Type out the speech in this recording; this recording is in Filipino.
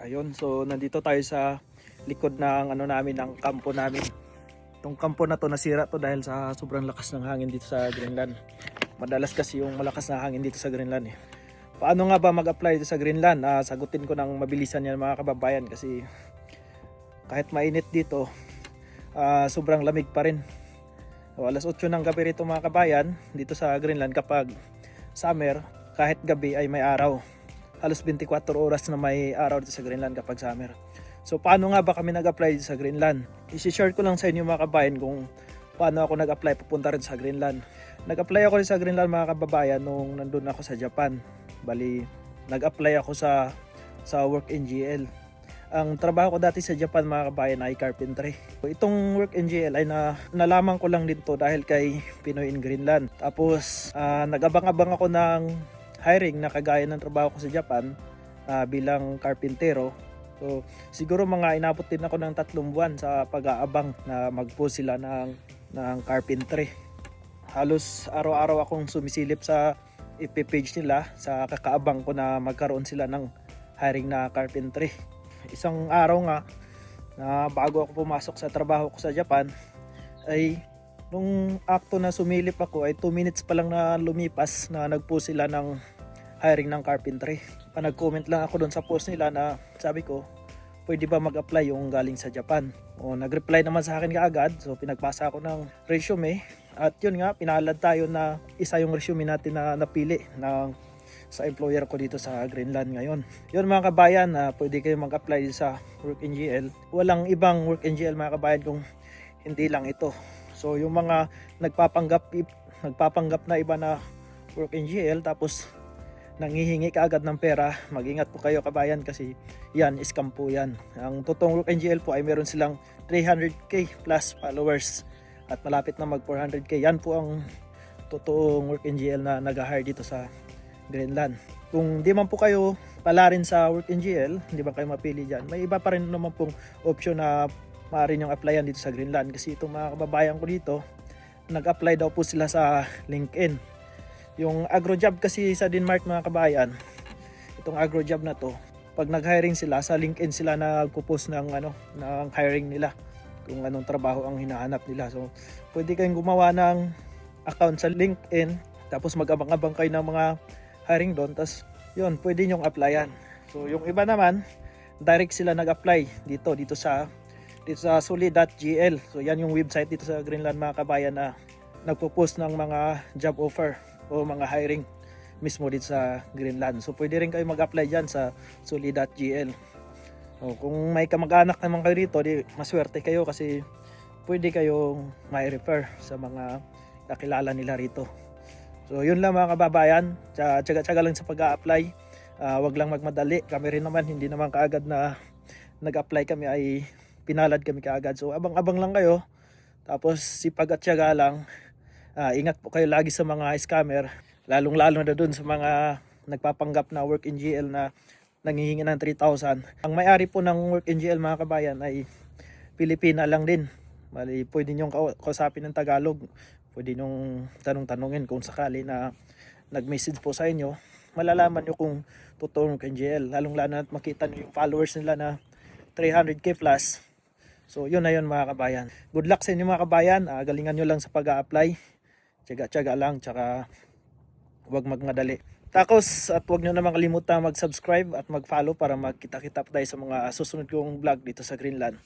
Ayun, so nandito tayo sa likod ng namin, ng kampo namin. Itong kampo na to nasira to dahil sa sobrang lakas ng hangin dito sa Greenland. Madalas kasi yung malakas na hangin dito sa Greenland eh. Paano nga ba mag-apply dito sa Greenland? Sagutin ko ng mabilisan yan mga kababayan kasi kahit mainit dito, sobrang lamig pa rin. So, alas 8 ng gabi rito mga kabayan dito sa Greenland kapag summer, kahit gabi ay may araw. Halos 24 oras na may araw dito sa Greenland kapag summer. So paano nga ba kami nag-apply dito sa Greenland? I-share ko lang sa inyo mga kabayan kung paano ako nag-apply papunta rin sa Greenland. Nag-apply ako rin sa Greenland mga kababayan nung nandun ako sa Japan. Bali, nag-apply ako sa Work NGL. Ang trabaho ko dati sa Japan mga kabayan ay carpentry. Itong Work NGL ay nalaman ko lang din to dahil kay Pinoy in Greenland. Tapos nag-abang-abang ako ng hiring na kagaya ng trabaho ko sa Japan bilang karpintero. So siguro mga inabot din ako ng 3 buwan sa pag-aabang na mag-post sila ng carpentry. Halos araw-araw akong sumisilip sa FB page nila sa kakaabang ko na magkaroon sila ng hiring na carpentry. Isang araw nga na bago ako pumasok sa trabaho ko sa Japan ay nung akto na sumilip ako ay 2 minutes pa lang na lumipas na nag-post sila ng hiring ng carpentry. Nag-comment lang ako doon sa post nila na sabi ko, pwede ba mag-apply yung galing sa Japan? O nag-reply naman sa akin kaagad. So pinagpasa ako ng resume at yun nga, pinalad tayo na isa yung resume natin na napili sa employer ko dito sa Greenland ngayon. Yun mga kabayan, pwede kayo mag-apply sa Work NGL. Walang ibang Work NGL mga kabayan kung hindi lang ito. So yung mga nagpapanggap na iba na Work NGL tapos nanghihingi kaagad ng pera, mag-ingat po kayo kabayan kasi yan, scam po yan. Ang totoong Work NGL po ay meron silang 300k plus followers at malapit na mag 400k. Yan po ang totoong Work NGL na nag-hire dito sa Greenland. Kung di man po kayo pala rin sa Work NGL, hindi ba kayo mapili dyan, may iba pa rin naman pong option na maaari niyong applyan dito sa Greenland. Kasi itong mga kababayan ko dito, nag-apply daw po sila sa LinkedIn. Yung agrojob kasi sa Denmark mga kabayan, itong agrojob na to, pag nag-hiring sila, sa LinkedIn sila nagpo-post ng hiring nila, kung anong trabaho ang hinahanap nila. So pwede kayong gumawa ng account sa LinkedIn, tapos mag-abang-abang kayo ng mga hiring doon, tapos yun, pwede nyong applyan. So yung iba naman, direct sila nag-apply dito sa solid.gl. So yan yung website dito sa Greenland mga kabayan na nagpo-post ng mga job offer o mga hiring mismo dito sa Greenland. So pwede rin kayo mag-apply dyan sa solid.gl. So, kung may kamag-anak naman kayo rito, di maswerte kayo kasi pwede kayong mai-refer sa mga kakilala nila rito. So yun lang mga kababayan, tsaga-tsaga lang sa pag-a-apply. Wag lang magmadali. Kami rin naman, hindi naman kaagad na nag-apply kami ay pinalad kami kaagad. So abang-abang lang kayo. Tapos sipag at tsaga lang. Ingat po kayo lagi sa mga scammer. Lalong-lalo na dun sa mga nagpapanggap na Work NGL na nanghihingi ng 3,000. Ang may-ari po ng Work NGL mga kabayan ay Pilipina lang din. Bali, pwede nyong kausapin ng Tagalog. Pwede nyong tanong-tanongin kung sakali na nag-message po sa inyo. Malalaman nyo kung totoong Work NGL. Lalong-lalo na makita nyo yung followers nila na 300k plus. So yun na yun mga kabayan. Good luck sa inyo mga kabayan. Galingan nyo lang sa pag-a-apply. Tiyaga-tiyaga lang, tsaka huwag magmadali. Takos at huwag nyo naman kalimutan mag-subscribe at mag-follow para magkita-kita tayo sa mga susunod kong vlog dito sa Greenland.